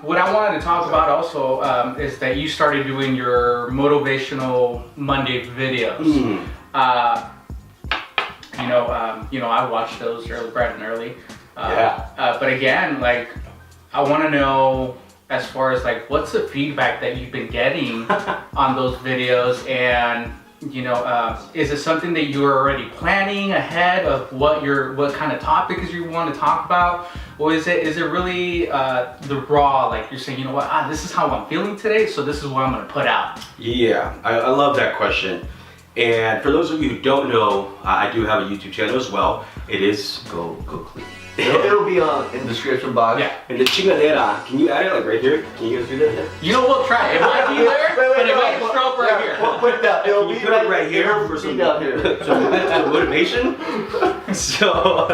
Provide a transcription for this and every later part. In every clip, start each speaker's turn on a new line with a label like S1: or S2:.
S1: what I wanted to talk about also is that you started doing your motivational Monday videos. I watched those early, bright and early. But again, like, I want to know, as far as like, what's the feedback that you've been getting on those videos, and is it something that you are already planning ahead of what kind of topics you want to talk about, or is it really the raw, like you're saying, this is how I'm feeling today, so this is what I'm going to put out?
S2: Yeah, I love that question. And for those of you who don't know, I do have a YouTube channel as well. It is go click.
S3: It'll be in the description box.
S2: Yeah. And the chingadera, can you add it like right here? Can you guys do that?
S1: We'll try. It might be there, but it might show up right here.
S3: We'll put it down. It'll be
S2: right here for some motivation. So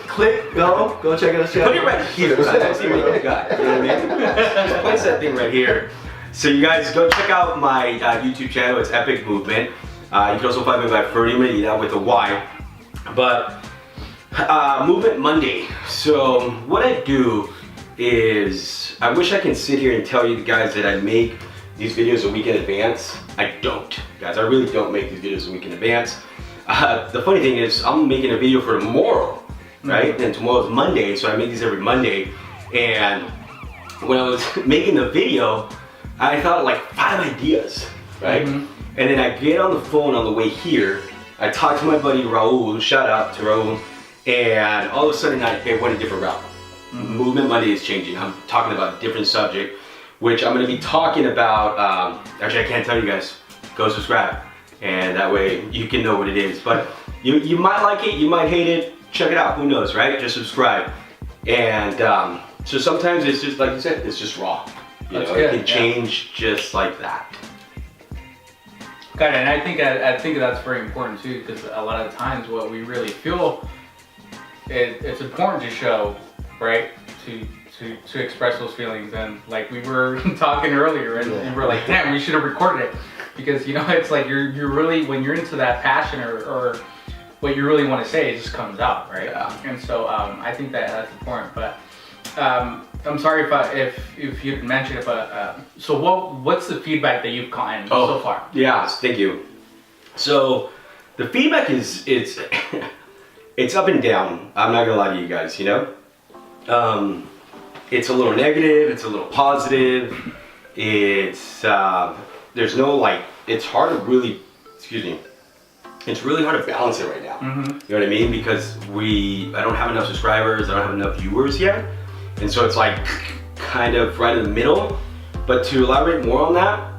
S3: click, go check out the channel.
S2: Put it right here. So I don't see what you got. You know what I mean? Just place that thing right here. So you guys go check out my YouTube channel. It's Epik Movement. You can also find me by Ferdy Medina with a Y. But Movement Monday. So what I do is, I wish I can sit here and tell you guys that I make these videos a week in advance. I don't, guys. I really don't make these videos a week in advance. The funny thing is, I'm making a video for tomorrow, right? And tomorrow's Monday, so I make these every Monday. And when I was making the video, I thought of like 5 ideas, right? And then I get on the phone on the way here. I talk to my buddy Raul, shout out to Raul, and all of a sudden I went a different route. Movement Monday is changing. I'm talking about a different subject, which I'm going to be talking about. Actually, I can't tell you guys. Go subscribe, and that way you can know what it is. But you might like it, you might hate it. Check it out. Who knows, right? Just subscribe. And so sometimes it's just like you said, it's just raw. It can change just like that.
S1: Got it. And I think that's very important too, because a lot of times what we really feel, it's important to show, right? To express those feelings. And like we were talking earlier, and we're like, damn, we should have recorded it, because it's like you're really, when you're into that passion or what you really want to say, it just comes out, right? And so I think that's important. But I'm sorry if you didn't mention it, but so what's the feedback that you've gotten so far?
S2: Yes, thank you. So the feedback is it's up and down. I'm not gonna lie to you guys. It's a little negative. It's a little positive. It's there's no like. It's hard to really. Excuse me. It's really hard to balance it right now. You know what I mean? Because I don't have enough subscribers. I don't have enough viewers yet. And so it's like kind of right in the middle. But to elaborate more on that,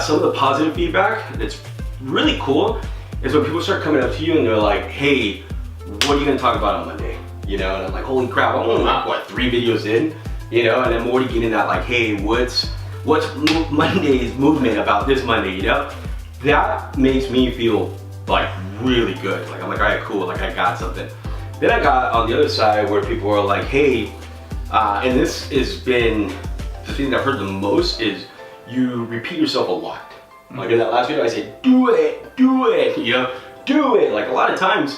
S2: some of the positive feedback that's really cool is when people start coming up to you and they're like, hey, what are you gonna talk about on Monday? And I'm like, holy crap, I'm only like 3 videos in, and I'm already getting that like, hey, what's Monday's movement about this Monday, That makes me feel like really good. Like I'm like, all right, cool, like I got something. Then I got on the other side where people are like, hey, and this has been the thing that I've heard the most is you repeat yourself a lot. Like in that last video, I said, do it, do it. Like a lot of times,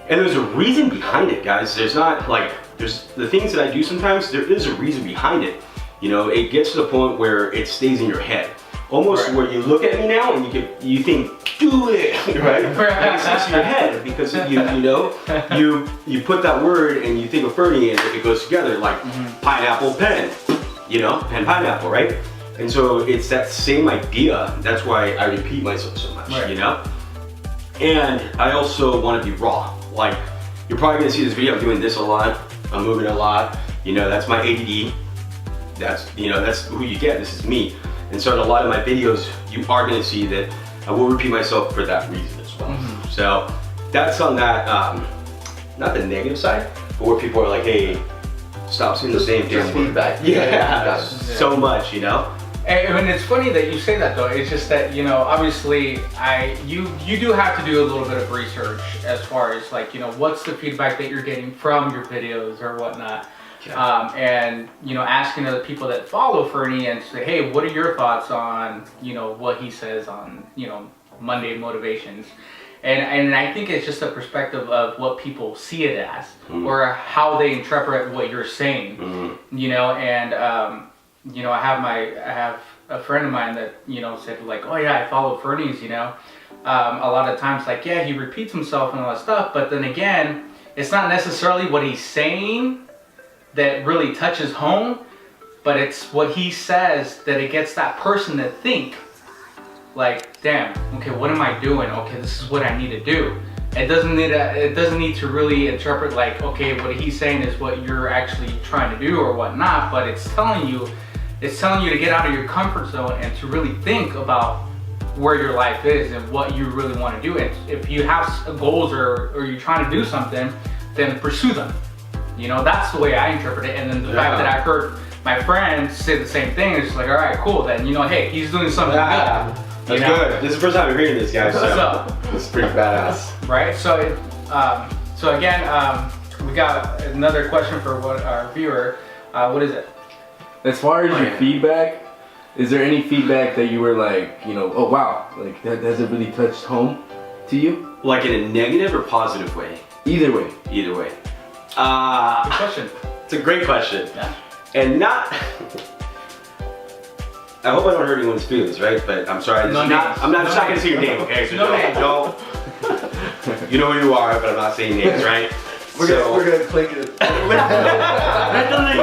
S2: and there's a reason behind it, guys. There's not like, there's the things that I do sometimes, there is a reason behind it. It gets to the point where it stays in your head. Almost where you look at me now and you think, do it, right? And it sticks in your head because you put that word and you think of Ferdy and it goes together like pineapple, pen, pen, pineapple, right? And so it's that same idea. That's why I repeat myself so much, And I also want to be raw. Like you're probably gonna see this video. I'm doing this a lot. I'm moving a lot. That's my ADD. That's who you get. This is me. And so in a lot of my videos, you are going to see that I will repeat myself for that reason as well. So that's on that, not the negative side, but where people are like, hey, stop saying the same damn
S3: feedback.
S2: So much,
S1: And it's funny that you say that though. It's just that, obviously you do have to do a little bit of research as far as like, what's the feedback that you're getting from your videos or whatnot. And asking other people that follow Fernie and say, hey, what are your thoughts on what he says on Monday motivations, and I think it's just a perspective of what people see it as or how they interpret what you're saying, and I have a friend of mine that, said like, oh yeah, I follow Fernie's, a lot of times like, yeah, he repeats himself and all that stuff, but then again, it's not necessarily what he's saying that really touches home, but it's what he says that it gets that person to think like, damn, okay, what am I doing? Okay, this is what I need to do. It doesn't need to really interpret like, okay, what he's saying is what you're actually trying to do or whatnot, but it's telling you to get out of your comfort zone and to really think about where your life is and what you really want to do. And if you have goals or you're trying to do something, then pursue them. That's the way I interpret it. And then the fact that I heard my friends say the same thing, it's like, all right, cool. Then, hey, he's doing something good.
S2: That's good. This is the first time I'm hearing this, guys. So it's pretty badass.
S1: Right. So, again, we got another question for our viewer. What is it?
S4: As far as your feedback, is there any feedback that you were like, oh wow, like that has it really touched home to you?
S2: Like in a negative or positive way?
S4: Either way.
S2: Either way.
S1: Good question.
S2: It's a great question.
S1: Yeah.
S2: And not. I hope I don't hurt anyone's feelings, right? But I'm sorry. I'm just not gonna say your name, okay? So don't. You know who you are, but I'm not saying names, right?
S3: We're gonna click it.
S2: Let the link.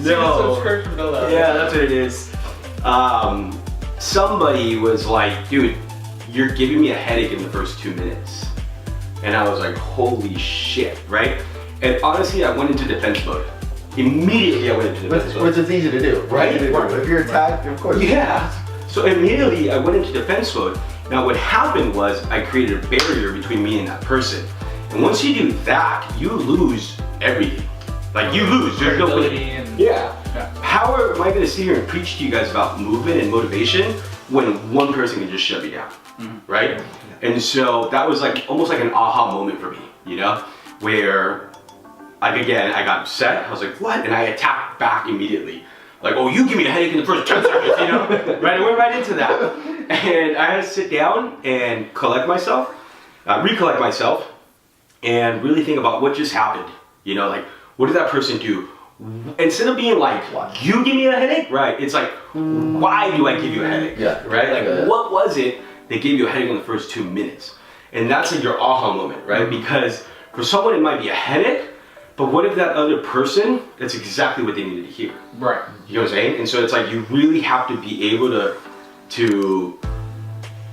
S2: No.
S1: Subscription below.
S2: Yeah, that's what it is. Somebody was like, dude, you're giving me a headache in the first 2 minutes. And I was like, holy shit, right? And honestly, I went into defense mode. Immediately I went into defense mode.
S3: Which is easy to do,
S2: right?
S3: If you're attacked, of course.
S2: Yeah. So immediately I went into defense mode. Now what happened was I created a barrier between me and that person. And once you do that, you lose everything. Like you lose. There's no way. Yeah. How am I gonna sit here and preach to you guys about movement and motivation when one person can just shut me down, right? And so that was like almost like an aha moment for me, where like again I got upset. I was like, what? And I attacked back immediately. Like, oh, you give me a headache in the first 10 seconds, right? I went right into that. And I had to sit down and recollect myself, and really think about what just happened. Like, what did that person do? Instead of being like, you give me a headache, right? It's like, why do I give you a headache?
S3: Yeah.
S2: Right? Like, what was it that gave you a headache in the first 2 minutes? And that's like your aha moment, right? Because for someone it might be a headache, but what if that other person, that's exactly what they needed to hear?
S1: Right.
S2: You know what I'm saying? And so it's like you really have to be able to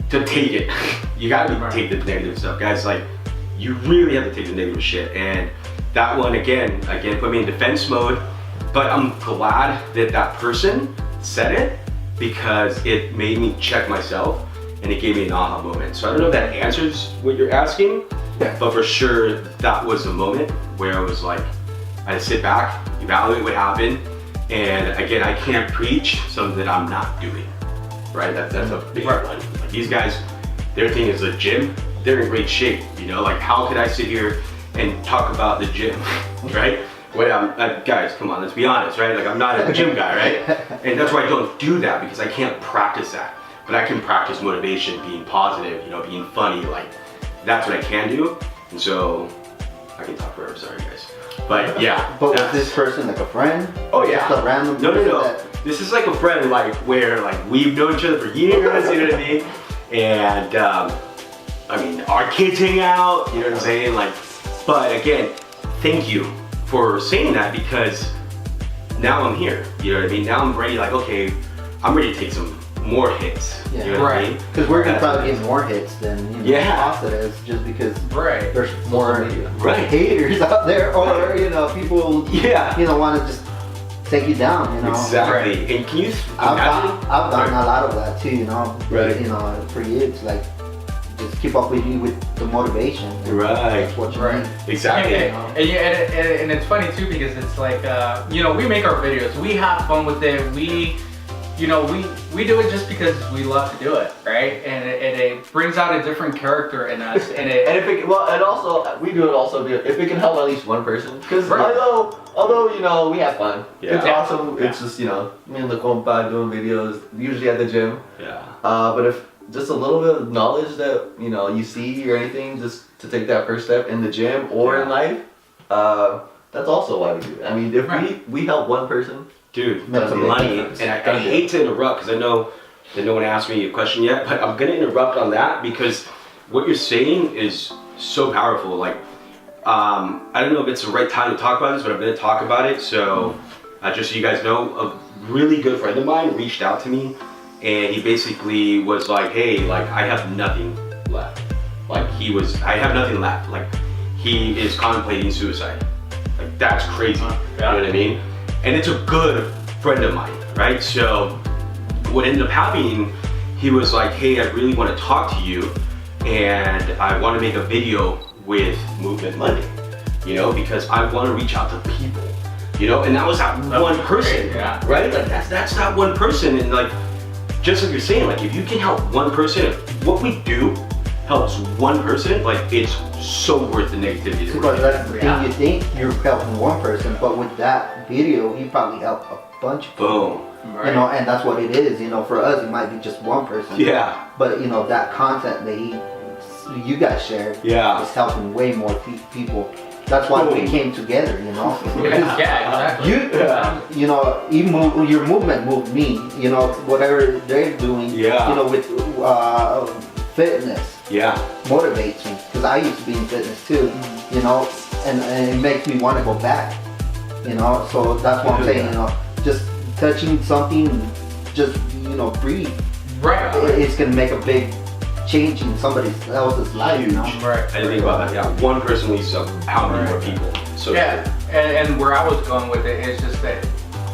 S2: take it. You gotta take the negative stuff, guys. Like, you really have to take the negative shit. And that one, again, put me in defense mode. But I'm glad that that person said it because it made me check myself and it gave me an aha moment. So I don't know if that answers what you're asking, but for sure that was the moment where I was like, I had to sit back, evaluate what happened, and again, I can't preach something that I'm not doing, right? That's a big one. Like these guys, their thing is the gym. They're in great shape, Like how could I sit here and talk about the gym, right? Guys, come on, let's be honest, right? Like I'm not a gym guy, right? And that's why I don't do that because I can't practice that. But I can practice motivation, being positive, being funny, like that's what I can do. And so I can talk forever, sorry guys. But yeah.
S5: But was this person like a friend?
S2: Oh yeah.
S5: Just a random
S2: No. This is like a friend, like where like we've known each other for years, you know what I mean? And I mean, our kids hang out, you know what I'm saying? Like, but again, thank you for saying that because now I'm here, you know what I mean? Now I'm ready, like, okay, I'm ready to take some more hits, you know what I mean?
S5: Because we're gonna probably get more hits than positives, just because there's more haters out there, or people want to just take you down,
S2: Exactly. And can you
S5: I've done a lot of that too, for you it's like just keep up with you with the motivation.
S2: Right.
S5: That's what you need.
S2: Exactly.
S1: And it's funny too because it's like we make our videos, we have fun with it, we do it just because we love to do it, right? And it brings out a different character in us, and
S3: we do it also if it can help at least one person. Because although we have fun, it's awesome. It's just me and the compa doing videos, usually at the gym.
S2: Yeah.
S3: But if just a little bit of knowledge that you see or anything, just to take that first step in the gym or in life, That's also why we do it. I mean, if we help one person,
S2: dude,
S5: That's a big
S2: money.
S5: difference.
S2: And I hate to interrupt because I know that no one asked me a question yet, but I'm gonna interrupt on that because what you're saying is so powerful. Like, I don't know if it's the right time to talk about this, but I'm gonna talk about it. So, just so you guys know, a really good friend of mine reached out to me, and he basically was like, "Hey, like I have nothing left. Like I have nothing left. Like he is contemplating suicide. Like that's crazy. You know what I mean? And it's a good friend of mine, right? So what ended up happening, he was like, hey, I really want to talk to you and I want to make a video with Movement Monday, you know, because I want to reach out to people, you know, and that was that one person, right? Like that's that one person. And like, just like you're saying, like if you can help one person, if what we do helps one person, like it's so worth the negativity.
S5: Because that's the thing, you think you're helping one person, but with that video, he probably helped a bunch of people.
S2: Boom.
S5: Right. You know, and that's what it is. You know, for us, it might be just one person.
S2: Yeah.
S5: But you know, that content that you guys shared, is helping way more people. That's why we came together. You know.
S1: Exactly.
S5: You know, your movement moved me. You know, whatever they're doing.
S2: Yeah.
S5: You know, with fitness.
S2: Yeah.
S5: Motivates me because I used to be in fitness too. You know, and it makes me want to go back. You know, so that's what I'm saying. You know, just touching something, just breathe.
S1: Right.
S5: It's gonna make a big change in somebody else's life.
S2: Huge.
S5: You know?
S1: Right.
S2: I didn't think about that. Yeah, one person leads to how many more people? So
S1: and where I was going with it is just that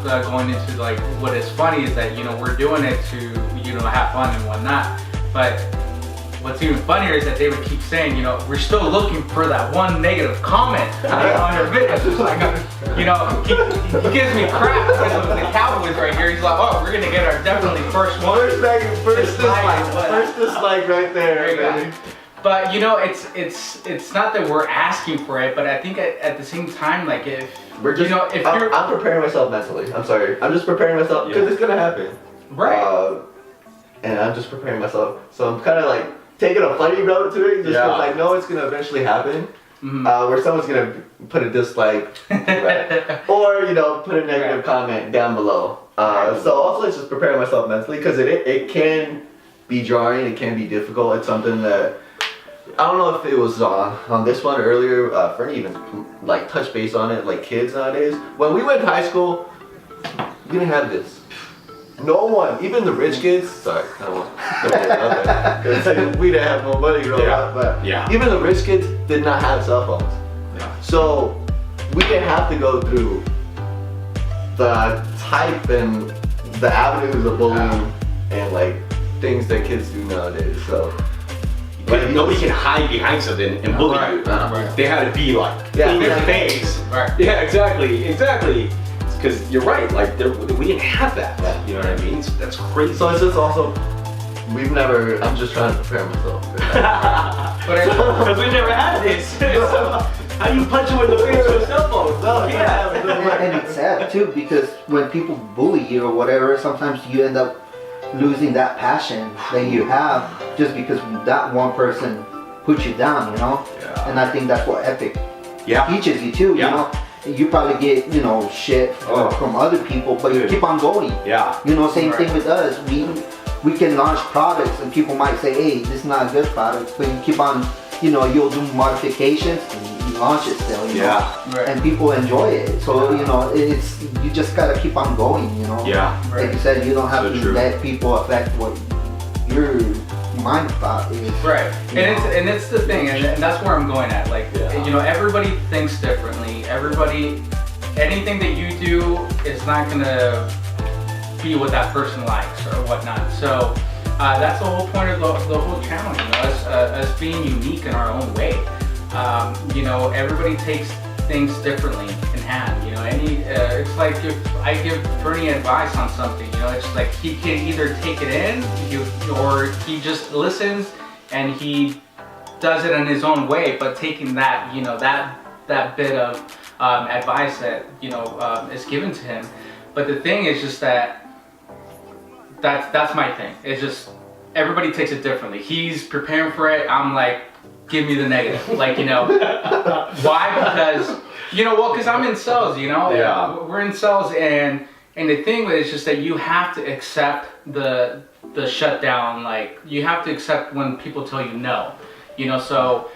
S1: going into like what is funny is that we're doing it to have fun and whatnot, but what's even funnier is that they would keep saying, we're still looking for that one negative comment on their videos. It's like, he gives me crap because of the Cowboys right here. He's like, oh, we're gonna get our definitely first one.
S3: First dislike right there.
S1: Baby. But it's not that we're asking for it, but I think at the same time, like if
S3: we're just, I'm preparing myself mentally. I'm sorry, I'm just preparing myself because it's gonna happen.
S1: Right.
S3: And I'm just preparing myself, so I'm kind of like taking a funny road to it, just because I know it's gonna eventually happen.
S1: Mm-hmm.
S3: Where someone's gonna put a dislike, or put a negative comment down below. So also it's just preparing myself mentally because it can be jarring, it can be difficult. It's something that I don't know if it was on this one earlier. Fernie even like touched base on it. Like kids nowadays, when we went to high school, we didn't have this. No one, even the rich kids. Sorry, I don't want to put it out there. We didn't have no money growing up, but even the rich kids did not have cell phones.
S2: Yeah.
S3: So we didn't have to go through the type and the avenues of bullying and like things that kids do nowadays. So
S2: like nobody can hide behind something and bully you. They had to be like in your face.
S1: Right.
S2: Yeah, exactly. Because you're right, like we didn't have that. You know what I mean? So that's crazy.
S3: So it's just also, I'm just trying to prepare myself.
S2: Because we never had this. So how do you punch him in the face with a cell phone?
S5: And it's sad too because when people bully you or whatever, sometimes you end up losing that passion that you have just because that one person put you down, And I think that's what Epik teaches you too, you know. You probably get, shit from other people, but you keep on going.
S2: Yeah.
S5: Same thing with us. We can launch products and people might say, hey, this is not a good product, but you keep on, you'll do modifications and you launch it still, and people enjoy it. So, it's, you just gotta keep on going,
S2: Yeah.
S5: Like you said, you don't have to let people affect what your mind thought is.
S1: Right. And it's the thing, and that's where I'm going at. Like, everybody thinks differently. Anything that you do is not gonna be what that person likes or whatnot. So that's the whole point of the whole channel, us being unique in our own way. Everybody takes things differently in hand. It's like if I give Bernie advice on something, it's like he can either take it in, or he just listens and he does it in his own way. But taking that, that bit of advice that is given to him. But the thing is just that's my thing. It's just everybody takes it differently. He's preparing for it. I'm like, give me the negative. Like, why? Because You know, well, because I'm in sales, you know?
S2: Yeah.
S1: We're in sales, and the thing is just that you have to accept the shutdown. Like, you have to accept when people tell you no. You know, so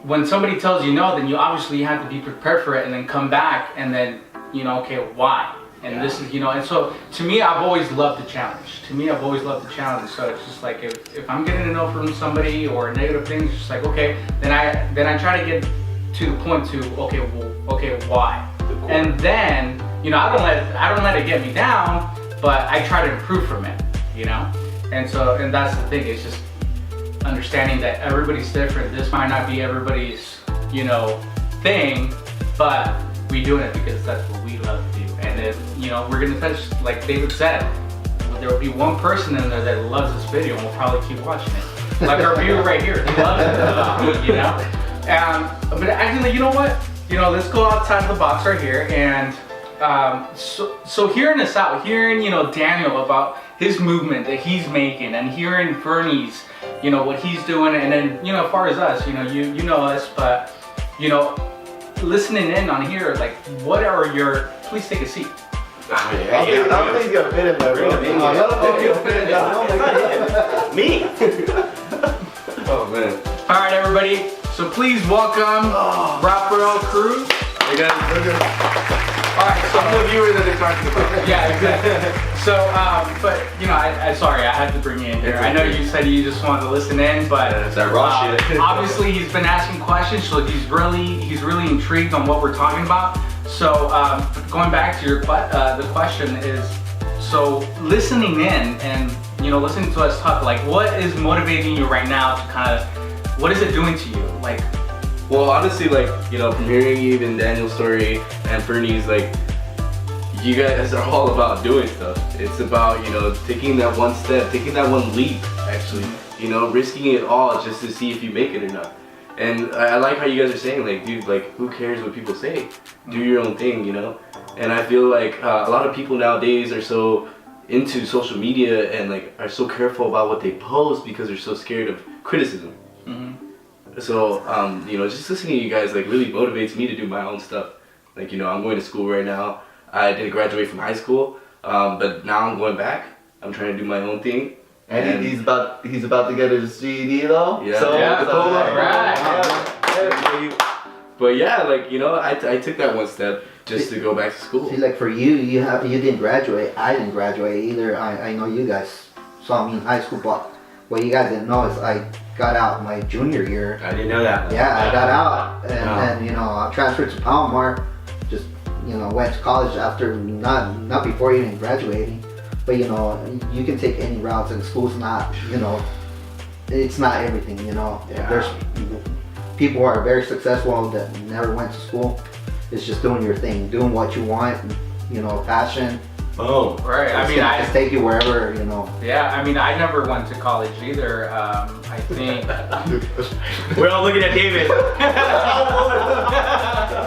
S1: when somebody tells you no, then you obviously have to be prepared for it and then come back and then, you know, okay, why? And this is, you know, and so to me, I've always loved the challenge. So it's just like, if I'm getting a no from somebody or negative things, it's just like, okay, then I try to get to the point to, okay, why? And then, you know, I don't let it get me down, but I try to improve from it, you know? And that's the thing, it's just understanding that everybody's different. This might not be everybody's, you know, thing, but we doing it because that's what we love to do. And if, you know, we're gonna touch, like David said, there will be one person in there that loves this video and we'll probably keep watching it. Like our viewer right here, he loves it, you know? But actually, you know what? You know, let's go outside the box right here. And so hearing this out, hearing, you know, Daniel about his movement that he's making, and hearing Fernie's, you know, what he's doing, and then, you know, as far as us, you know, you know us, but, you know, listening in on here, like, what are your, please take a seat.
S3: I don't think you're gonna fit in there, bro.
S2: I don't think you'll fit in there. Me.
S4: Oh man.
S1: All right, everybody. So please welcome Rafael Cruz.
S4: Hey guys, look at
S1: All right, so
S4: the viewer that they're talking about.
S1: yeah, exactly. So, but you know, I sorry, I had to bring you in here. I know you said you just wanted to listen in, but
S2: It's that raw shit.
S1: obviously he's been asking questions, so he's really intrigued on what we're talking about. So, going back to your the question is, so listening in and, you know, listening to us talk, like, what is motivating you right now to kind of, what is it doing to you? Like,
S4: Well, honestly, like, you know, from hearing even Daniel's story and Fernie's, like, you guys are all about doing stuff. It's about, you know, taking that one step, taking that one leap, actually. You know, risking it all just to see if you make it or not. And I like how you guys are saying, like, dude, like, who cares what people say? Do your own thing, you know? And I feel like a lot of people nowadays are so into social media and, like, are so careful about what they post because they're so scared of criticism. So, you know, just listening to you guys, like, really motivates me to do my own stuff. Like, you know, I'm going to school right now. I didn't graduate from high school, but now I'm going back. I'm trying to do my own thing.
S3: And he's about to get his GED though.
S4: Yeah.
S3: So,
S1: Yeah,
S3: so
S1: cool.
S3: yeah.
S4: But yeah, like, you know, I took that one step just to go back to school.
S5: See, like for you didn't graduate. I didn't graduate either. I know you guys saw me in high school, but what you guys didn't know is I got out my junior year.
S2: I didn't know that.
S5: Yeah, I got out, and then, you know, I transferred to Palomar. Just, you know, went to college after not before even graduating. But, you know, you can take any routes, and school's not, you know, it's not everything. You know,
S2: Yeah.
S5: there's people who are very successful that never went to school. It's just doing your thing, doing what you want. You know, passion.
S2: Boom.
S1: right, I
S5: It's
S1: mean,
S5: gonna just take you wherever, you know.
S1: yeah, I mean, I never went to college either. I think.
S2: We're all looking at David.
S5: No,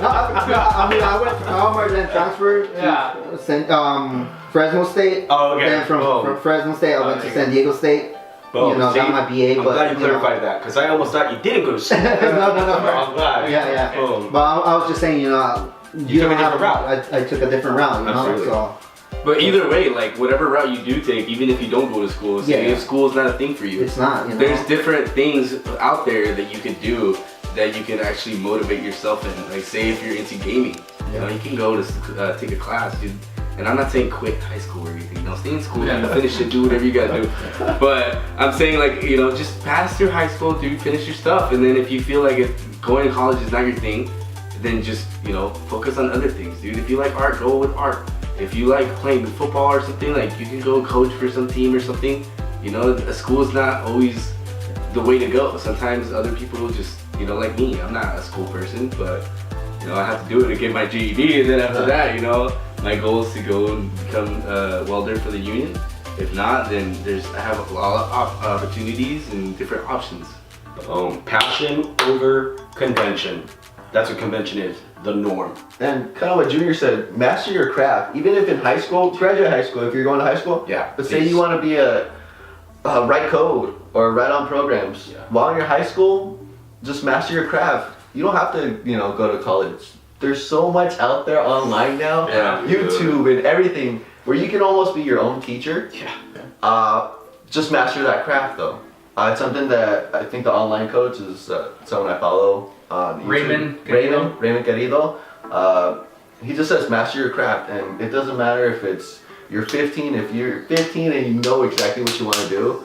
S5: I mean, I went to Palomar, then transferred
S1: Yeah.
S5: to Fresno State.
S2: Oh, okay.
S5: Then from Fresno State, I went to San Diego State.
S2: Boom.
S5: You know,
S2: See,
S5: got my BA,
S2: I'm
S5: but
S2: glad you
S5: know.
S2: clarified that, because I almost thought you didn't go to school.
S5: no.
S2: I'm glad.
S5: Yeah.
S2: Boom.
S5: But I was just saying, you know,
S2: You took a different route.
S5: I took a different route, you
S2: Absolutely.
S5: know.
S4: But either way, like, whatever route you do take, even if you don't go to school, say
S5: Yeah.
S4: if school is not a thing for
S5: So
S4: you,
S5: it's not, you know.
S4: there's different things out there that you could do that you can actually motivate yourself in. Like, say if you're into gaming, you know, you can go to take a class, dude. And I'm not saying quit high school or anything. No, stay in school, finish it, do whatever you gotta do. But I'm saying, like, you know, just pass your high school, dude, finish your stuff. And then if you feel like going to college is not your thing, then just, you know, focus on other things, dude. If you like art, go with art. If you like playing football or something, like, you can go coach for some team or something. You know, a school is not always the way to go. Sometimes other people will just, you know, like me, I'm not a school person, but, you know, I have to do it to get my GED, and then after that, you know, my goal is to go and become a welder for the union. If not, then I have a lot of opportunities and different options.
S2: Passion over convention. That's what convention is. The norm.
S3: And kind of what Junior said, master your craft. Even if in high school, graduate high school, if you're going to high school.
S2: Yeah,
S3: But say
S2: please.
S3: you want to be a write code or write on programs.
S2: Yeah.
S3: While you're in high school, just master your craft. You don't have to, you know, go to college there's so much out there online now, YouTube and everything, where you can almost be your own teacher. Just master that craft though. It's something that I think the online coach is someone I follow on YouTube. Raymond Querido. He just says master your craft, and it doesn't matter if you're 15. If you're 15 and you know exactly what you want to do,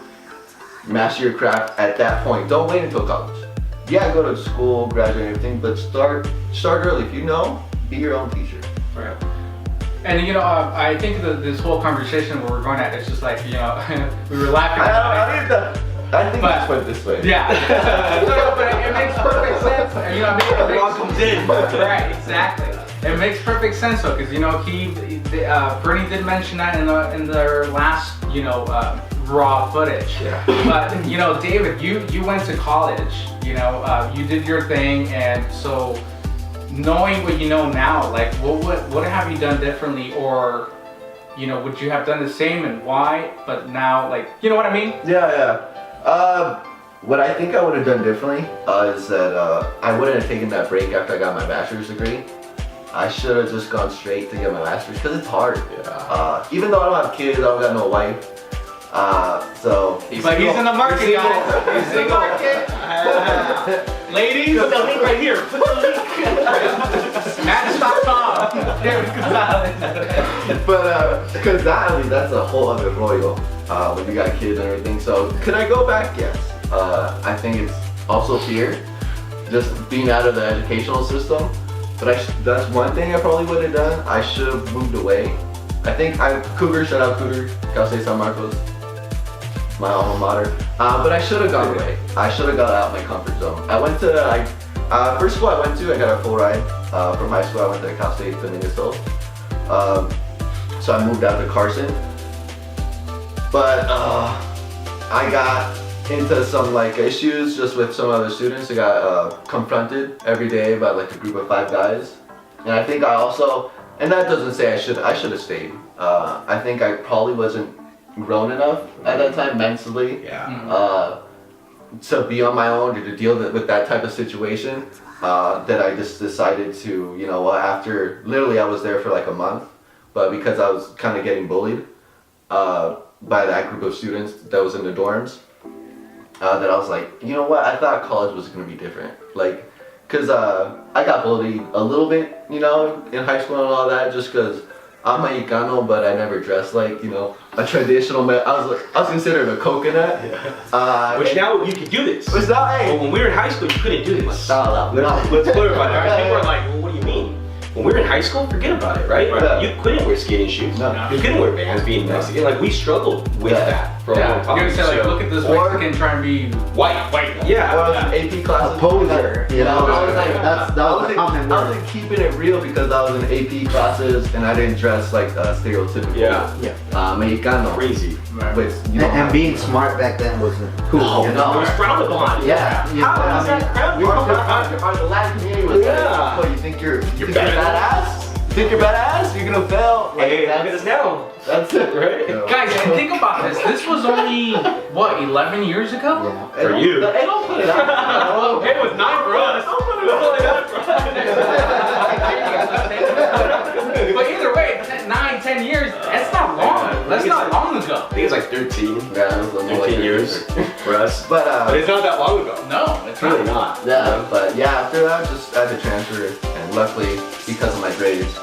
S3: master your craft at that point. Don't wait until college. Yeah, go to school, graduate, and everything, but start early. If you know, be your own teacher.
S1: Right. And you know, I think that this whole conversation where we're going at, it's just like, you know, we were laughing.
S3: I think it's went this way.
S1: Yeah. No, but it makes perfect sense. You know, it makes
S2: comes in.
S1: Right, exactly. It makes perfect sense though, because you know, Bernie did mention that in their last, you know, raw footage.
S2: Yeah.
S1: But you know, David, you went to college. You know, you did your thing, and so knowing what you know now, like what have you done differently, or you know, would you have done the same and why? But now, like, you know what I mean?
S3: Yeah. What I think I would have done differently is that I wouldn't have taken that break after I got my bachelor's degree. I should have just gone straight to get my master's because it's hard. Even though I don't have kids, I don't got no wife. So.
S1: He's in the market, guys. He's in the market. Ladies,
S2: Put the link right here. Put the link.
S1: Match.com.
S3: But because that's a whole other rollo when you got kids and everything. So could I go back? Yes. I think it's also fear, just being out of the educational system. But that's one thing I probably would have done. I should have moved away. I think Cougar, shout out Cougar, Cal State San Marcos, my alma mater. But I should have gone away. I should have got out of my comfort zone. I went to, first school I went to, I got a full ride. From high school I went to Cal State Dominguez Hills. So I moved out to Carson. But I got into some like issues just with some other students. I got confronted every day by like a group of 5 guys. And I think I also, and that doesn't say I should have stayed. I think I probably wasn't grown enough at that time mentally to be on my own or to deal with that type of situation, that I just decided to, you know, after literally I was there for like a month, but because I was kind of getting bullied by that group of students that was in the dorms, that I was like, you know what, I thought college was going to be different. Like, because I got bullied a little bit, you know, in high school and all that, just because I'm Mexicano, but I never dressed like, you know, a traditional man. I was considered a coconut.
S2: Which now you can do this.
S3: Which now, hey.
S2: But when we were in high school, you couldn't do this. Let's clarify that. People are like, well, what do you mean? When we were in high school, forget about it, right?
S3: Yeah.
S2: You couldn't wear skating shoes.
S3: No.
S2: You couldn't wear Vans being Mexican. Like, we struggled with that for a long time.
S1: You're gonna say like, look at this Mexican trying to be
S2: white. Yeah.
S3: Or AP classes.
S5: A poser, you know.
S3: I was like,
S5: that was a common
S3: I
S5: word.
S3: wasn't keeping it real because I was in AP classes and I didn't dress like stereotypical Mexicano.
S2: Crazy.
S3: Which, you know,
S5: And being smart back then wasn't cool.
S3: No,
S5: you
S2: It
S5: know?
S2: was frowned upon.
S5: Yeah.
S2: How is that frowned upon?
S3: our Latin community was like, what, you think you're badass? You think you're badass? You're gonna fail? Like,
S2: Hey, look at us now.
S3: That's it, right?
S1: guys. And think about this. This was only what 11 years ago.
S5: Yeah.
S2: For you.
S3: Hey, don't put it out.
S2: It was 9 for us.
S3: Don't put it out.
S1: But either way, 9-10 years. That's not long. That's not long ago.
S2: I think it's like 13.
S3: Yeah, it was a little
S2: 13 years for us.
S3: But
S2: it's not that long ago.
S1: No, it's
S2: Really
S1: not.
S2: not.
S3: yeah, but yeah, after that, just had to transfer, and luckily, because of my grades,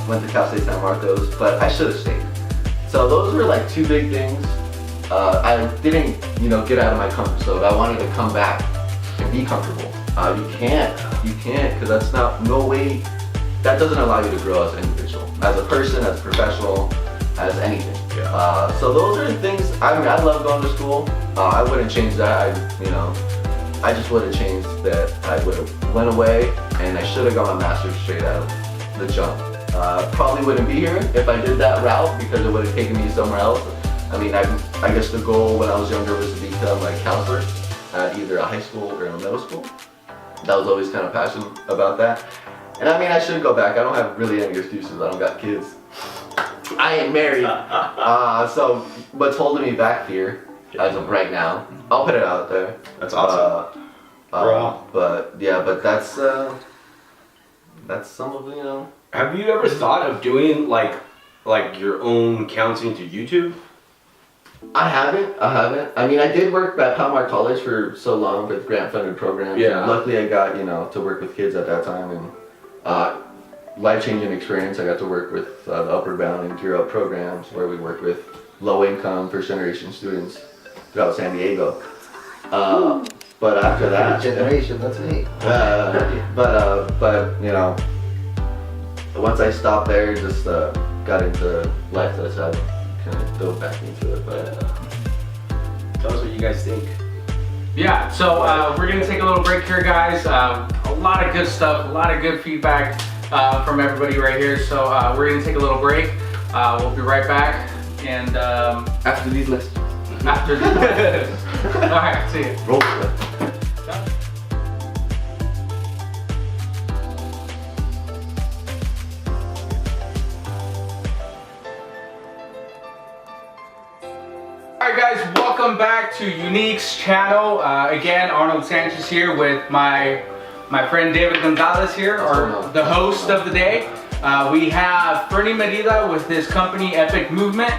S3: went to Cal State San Marcos, but I should have stayed. So those were like 2 big things. I didn't, you know, get out of my comfort zone. I wanted to come back and be comfortable. You can't, because that's no way. That doesn't allow you to grow as an individual, as a person, as a professional, as anything.
S2: Yeah.
S3: So those are the things. I mean, I love going to school. I wouldn't change that. I just would have changed that. I would have went away, and I should have got my master's straight out of the jump. Probably wouldn't be here if I did that route because it would have taken me somewhere else. I mean, I guess the goal when I was younger was to become a counselor at either a high school or a middle school. That was always kind of passionate about that. And I mean, I should go back. I don't have really any excuses. I don't got kids. I ain't married. So what's holding me back here as of right now, I'll put it out there.
S2: That's awesome.
S3: But yeah, but that's that's some of
S2: Have you ever thought of doing like your own counseling to YouTube?
S3: I haven't. I mean, I did work at Palomar College for so long with grant-funded programs.
S2: Yeah.
S3: And luckily, I got to work with kids at that time, and life-changing experience. I got to work with the Upward Bound and Gear Up programs, where we work with low-income, first-generation students throughout San Diego. But after that,
S5: generation, that's me.
S3: but once I stopped there, just got into life that I kind of dove back into it. But
S2: Tell us what you guys think.
S1: Yeah, so we're gonna take a little break here, guys. A lot of good stuff, a lot of good feedback from everybody right here. So we're gonna take a little break. We'll be right back, and
S4: After these lessons.
S1: after this. All right, see you.
S3: roll with it.
S1: Alright guys, welcome back to Unique's channel. Again, Arnold Sanchez here with my friend David Gonzalez here, or the host of the day. We have Fernie Medina with his company Epik Movement,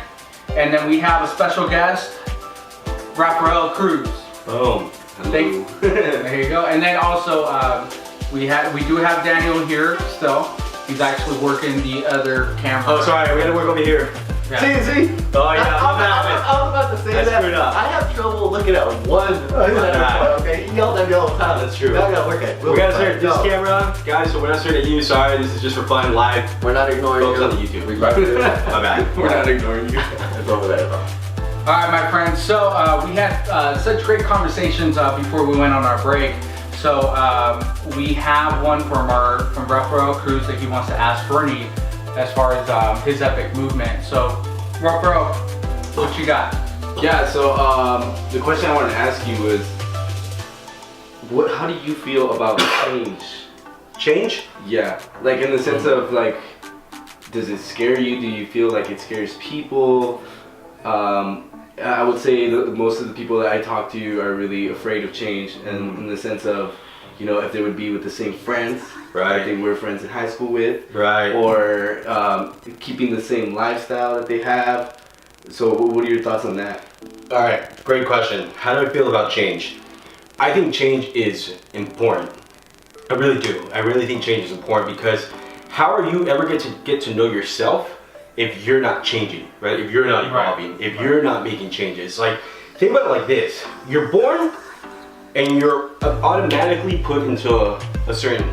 S1: and then we have a special guest, Rafael Cruz.
S2: Boom.
S1: There you go. And then also we do have Daniel here still. He's actually working the other camera.
S2: Oh, sorry, we gotta work over here.
S1: Yeah.
S3: See?
S2: Oh yeah,
S3: I was about to say
S2: I
S3: that.
S2: screwed up.
S3: I have trouble looking at one. Okay, you yelled at me all the time.
S2: That's true.
S3: Now I gotta work at it.
S2: We gotta start this camera, guys. So we're not starting at you. Sorry, this is just for fun, live.
S3: We're not ignoring
S2: Focus
S3: you.
S2: on the YouTube.
S3: We got it.
S2: My bad.
S4: We're not ignoring you.
S3: It's over there.
S1: Alright my friends, so we had such great conversations before we went on our break. So we have one from Rafael Cruz that he wants to ask Fernie as far as his Epik Movement. So Rafael, what you got?
S4: Yeah, so the question I wanted to ask you was, how do you feel about change?
S2: Change?
S4: Yeah, like in the sense of like, does it scare you? Do you feel like it scares people? I would say most of the people that I talk to are really afraid of change, and in the sense of, if they would be with the same friends,
S2: Right.
S4: I think we're friends in high school with,
S2: Right.
S4: or keeping the same lifestyle that they have. So what are your thoughts on that?
S2: All right, great question. How do I feel about change? I think change is important. I really do. I really think change is important, because how are you ever get to know yourself if you're not changing, right? If you're not evolving, if you're not making changes. Like, think about it like this. You're born and you're automatically put into a certain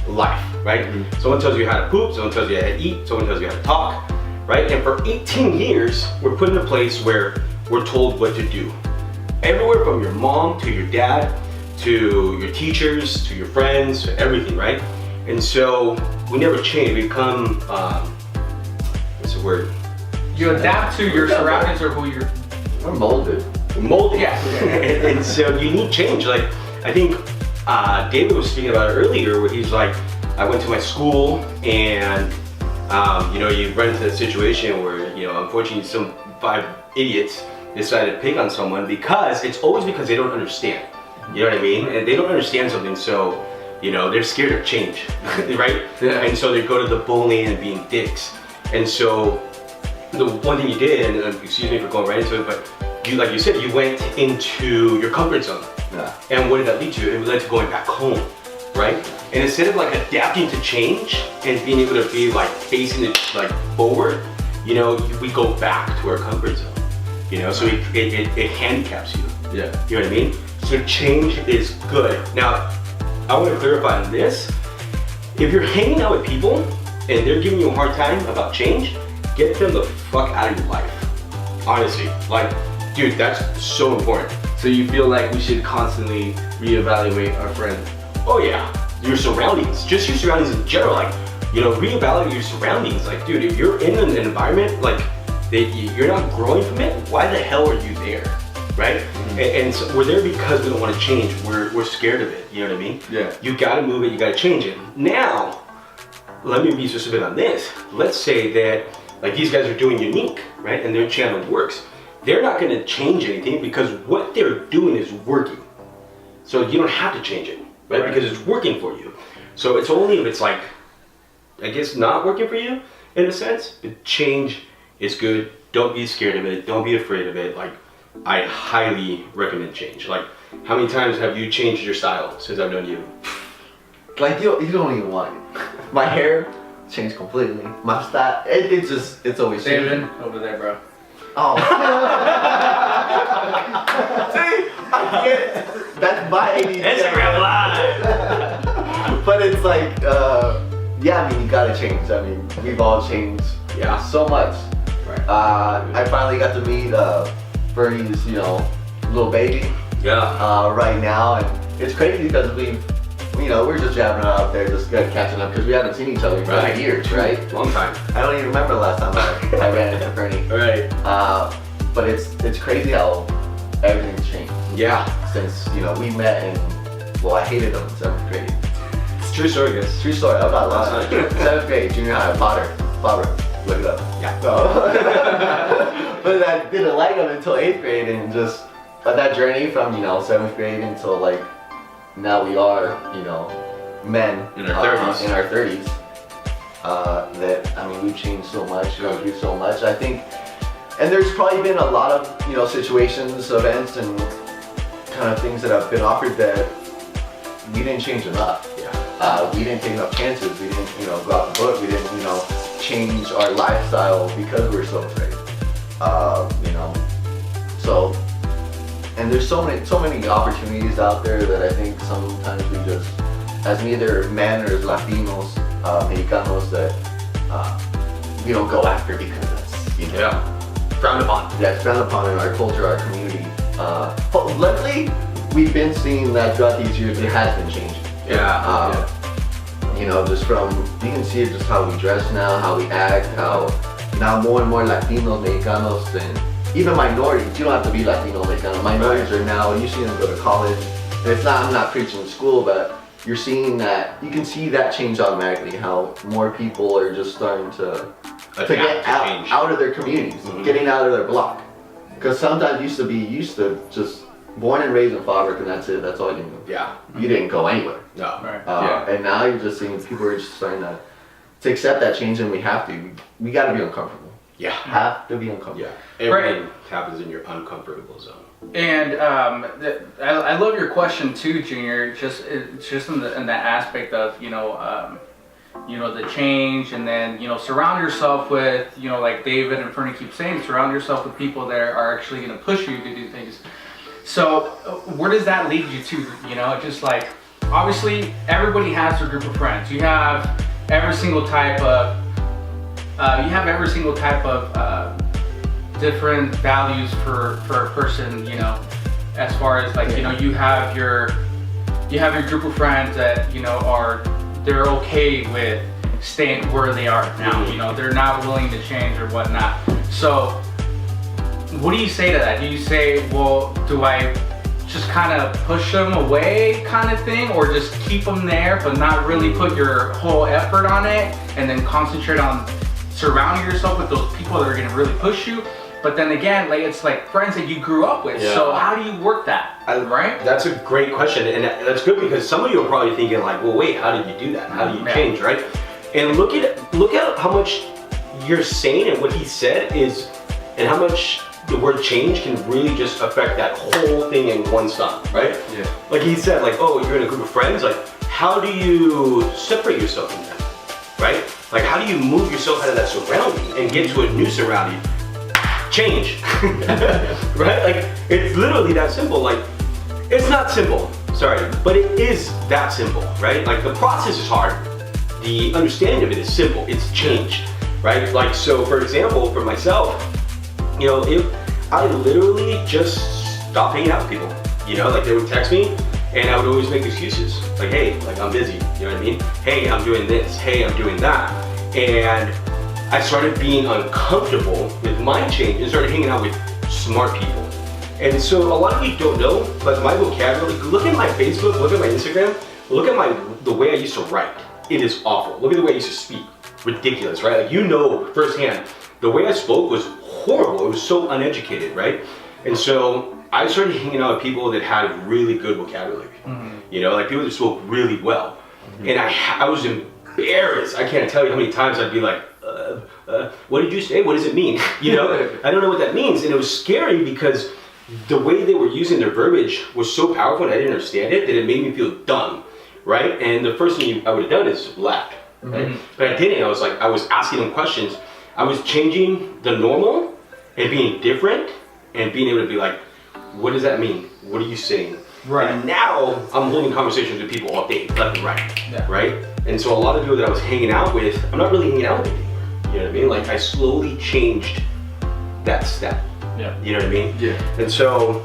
S2: life, right? Someone tells you how to poop, someone tells you how to eat, someone tells you how to talk, right? And for 18 years, we're put in a place where we're told what to do. Everywhere from your mom to your dad, to your teachers, to your friends, to everything, right? And so we never change. We become, what's the word?
S1: You adapt to your surroundings or who you're.
S3: We're molded.
S2: We're molded.
S1: Yeah.
S2: and so you need change. Like, I think David was speaking about it earlier, where he's like, I went to my school and, you run into a situation where, unfortunately some 5 idiots decided to pick on someone, because it's always because they don't understand. You know what I mean? And they don't understand something, so, they're scared of change, right?
S4: Yeah.
S2: And so they go to the bullying and being dicks. And so the one thing you did, and excuse me for going right into it, but you, like you said, you went into your comfort zone.
S3: Yeah.
S2: And what did that lead to? It led to going back home, right? And instead of like adapting to change and being able to be like facing it like forward, we go back to our comfort zone. So it handicaps you.
S4: Yeah.
S2: You know what I mean? So change is good. Now, I want to clarify on this. If you're hanging out with people and they're giving you a hard time about change, get them the fuck out of your life. Honestly, like, dude, that's so important.
S4: So you feel like we should constantly reevaluate our friends?
S2: Oh yeah, your surroundings, just your surroundings in general. Like, reevaluate your surroundings. Like, dude, if you're in an environment like you're not growing from it, why the hell are you there, right? And so we're there because we don't want to change. We're scared of it. You know what I mean?
S4: Yeah.
S2: You got to move it. You got to change it. Now, let me be specific on this. Let's say that like these guys are doing Unique, right? And their channel works. They're not going to change anything because what they're doing is working. So you don't have to change it, right? Because it's working for you. So it's only if it's like I guess, not working for you in a sense. But change is good. Don't be scared of it. Don't be afraid of it. Like, I highly recommend change. Like, how many times have you changed your style since I've known you?
S3: Like you don't even want it. My hair changed completely. My style, it's always changing.
S1: David, over there, bro.
S3: Oh. See, I get it. That's my ADD.
S2: Instagram Live.
S3: But it's like, yeah, I mean, you gotta change. I mean, we've all changed so much.
S2: Right.
S3: I finally got to meet Bernie's, little baby right now, and it's crazy because we're just jabbing out there, just catching up because we haven't seen each other in 5 years, right?
S2: Long time.
S3: I don't even remember the last time I ran into Bernie.
S2: Right.
S3: But it's crazy how everything's changed.
S2: Yeah.
S3: Since we met and I hated him in 7th grade.
S2: It's a true story, guys.
S3: True story. I'm not lying. 7th grade, junior high, Potter, look it up.
S2: Yeah.
S3: So, but I didn't like him until 8th grade, and just that journey from 7th grade until like now we are men
S2: In our 30s.
S3: In our 30s. That I mean we've changed so much, gone through so much. I think, and there's probably been a lot of situations, events, and kind of things that have been offered that we didn't change enough. We didn't take enough chances. We didn't go out the book. We didn't change our lifestyle because we're so afraid. So, and there's so many opportunities out there that I think sometimes we just, as neither men or as Latinos, Mexicanos, that we don't go after because that's
S2: frowned upon.
S3: Yeah, it's frowned upon in our culture, our community. But luckily, we've been seeing that throughout these years. It has been changing. Just from, you can see it just how we dress now, how we act, how now more and more Latinos, Mexicanos, and even minorities. You don't have to be Latino, Mexicano. Minorities are now, you see them go to college. And it's not, I'm not preaching in school, but you're seeing that, you can see that change automatically, how more people are just starting to get out of their communities, getting out of their block. Because sometimes used to just born and raised in Fallbrook, and that's it. That's all you knew.
S2: Yeah.
S3: You didn't go anywhere.
S2: No.
S1: Right.
S3: And now you're just seeing people are just starting to accept that change, and we have to. We got to be uncomfortable.
S2: Yeah.
S3: Have to be uncomfortable.
S2: Yeah. Everything happens in your uncomfortable zone.
S1: And I love your question too, Junior. Just in that aspect of the change, and then surround yourself with like David and Fernie keep saying, surround yourself with people that are actually going to push you to do things. So where does that lead you to? Just like obviously everybody has their group of friends. You have every single type of different values for a person. As far as like you have your group of friends that they're okay with staying where they are now. They're not willing to change or whatnot. So what do you say to that? Do you say, well, do I just kind of push them away kind of thing, or just keep them there but not really put your whole effort on it, and then concentrate on surrounding yourself with those people that are going to really push you? But then again, like it's like friends that you grew up with.
S2: Yeah.
S1: So how do you work that? Right?
S2: That's a great question, and that's good because some of you are probably thinking like, well, wait, how did you do that? How do you change, right? And look at how much you're saying and what he said is, and how much the word change can really just affect that whole thing in one stop, right?
S3: Yeah.
S2: Like he said, like, oh, you're in a group of friends, like, how do you separate yourself from them, right? Like, how do you move yourself out of that surrounding and get to a new surrounding? Change, right? Like, it's literally that simple. Like, it's not simple, sorry, but it is that simple, right? Like, the process is hard. The understanding of it is simple. It's change, right? Like, so for example, for myself, I literally just stopped hanging out with people. Like they would text me and I would always make excuses. Like, hey, like I'm busy, you know what I mean? Hey, I'm doing this, hey, I'm doing that. And I started being uncomfortable with my change and started hanging out with smart people. And so a lot of you don't know, but my vocabulary, look at my Facebook, look at my Instagram, look at the way I used to write. It is awful. Look at the way I used to speak. Ridiculous, right? Like firsthand, the way I spoke was horrible. It was so uneducated, right? And so I started hanging out with people that had really good vocabulary. Like people that spoke really well. And I was embarrassed. I can't tell you how many times I'd be like, what did you say? What does it mean? You know, I don't know what that means. And it was scary because the way they were using their verbiage was so powerful and I didn't understand it that it made me feel dumb, right? And the first thing I would have done is laughed, right? But I didn't. I was asking them questions. I was changing the normal and being different and being able to be like, what does that mean? What are you saying?
S1: Right.
S2: And now I'm holding conversations with people all day, left and right,
S1: Yeah.
S2: right? And so a lot of people that I was hanging out with, I'm not really hanging out with anymore. You know what I mean? Like I slowly changed that step.
S1: Yeah.
S2: You know what I mean?
S4: Yeah.
S2: And so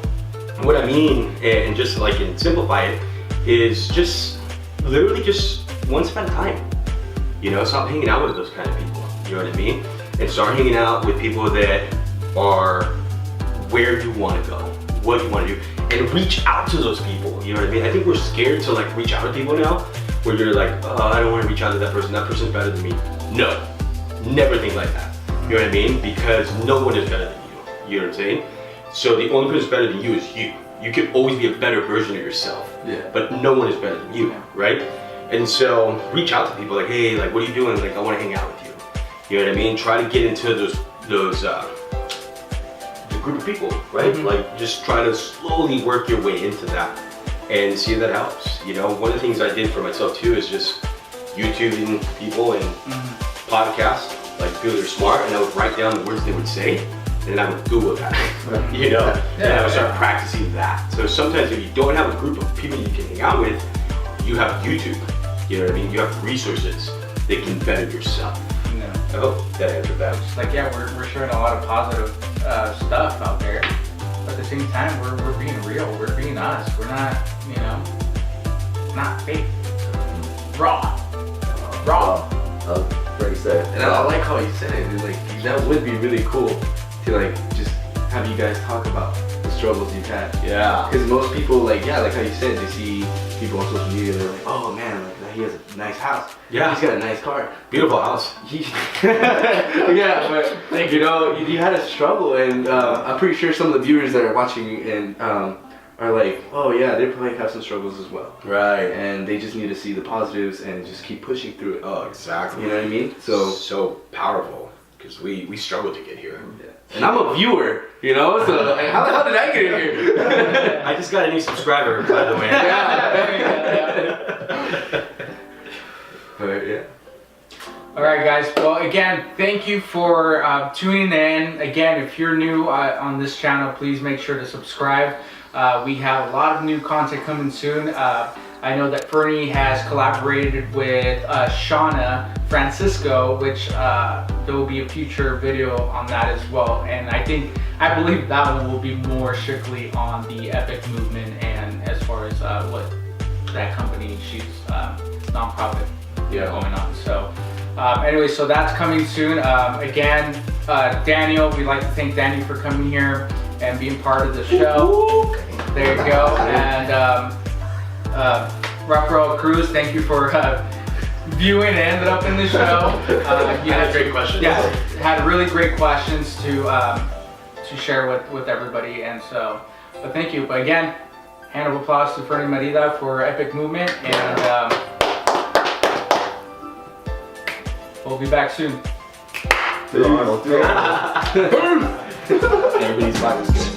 S2: what I mean, and just like and simplify it, is just literally just one step at a time. You know, stop hanging out with those kind of people. You know what I mean? And start hanging out with people that are where you want to go, what you want to do, and reach out to those people. You know what I mean? I think we're scared to like reach out to people now, where you're like, oh, I don't want to reach out to that person. That person's better than me. No, never think like that. You know what I mean? Because no one is better than you. You know what I'm saying? So the only person that's better than you is you. You can always be a better version of yourself.
S4: Yeah.
S2: But no one is better than you, right? And so reach out to people like, hey, like, what are you doing? Like, I want to hang out with you. You know what I mean? Try to get into the group of people, right? Like, just try to slowly work your way into that and see if that helps. You know, one of the things I did for myself too is just YouTubing people and podcasts, like people that are smart, and I would write down the words they would say, and then I would Google that, you know, and I would start practicing that. So sometimes if you don't have a group of people you can hang out with, you have YouTube, you know what I mean? You have resources that can better yourself.
S1: No.
S2: I hope that answered that.
S1: It's like, yeah, we're sharing a lot of positive stuff out there, but at the same time, we're being real. We're being us. We're not, you know, not fake. Raw.
S3: Very sad.
S4: And I like how you said it. It's like that would be really cool to like just have you guys talk about the struggles you've had.
S2: Yeah.
S4: Because most people like like how you said, they see people on social media, they're like, oh man, like he has a nice house.
S2: Yeah.
S4: He's got a nice car.
S2: Beautiful house.
S4: Yeah, but you know, you had a struggle, and I'm pretty sure some of the viewers that are watching and are like, oh yeah, they probably have some struggles as well.
S2: Right.
S4: And they just need to see the positives and just keep pushing through it.
S2: Oh, exactly.
S4: You know what I mean?
S2: So powerful, because we struggled to get here.
S4: Yeah. And I'm a viewer, you know, so like, how did I get in here?
S2: I just got a new subscriber, by the way.
S4: But yeah.
S1: All right, guys. Well, again, thank you for tuning in. Again, if you're new on this channel, please make sure to subscribe. We have a lot of new content coming soon. I know that Fernie has collaborated with Shauna Francisco, which there will be a future video on that as well. And I believe that one will be more strictly on the Epik movement and as far as what that company, she's nonprofit going on. So anyway, so that's coming soon. Again, Daniel, we'd like to thank Daniel for coming here and being part of the show. There you go. And Rafael Cruz, thank you for viewing and ended up in the show. You had
S2: great questions.
S1: Yeah, had really great questions to share with everybody. And so, but thank you. But again, hand of applause to Fernie Merida for Epik Movement, and we'll be back soon.
S3: Arnold.
S2: Everybody's fine.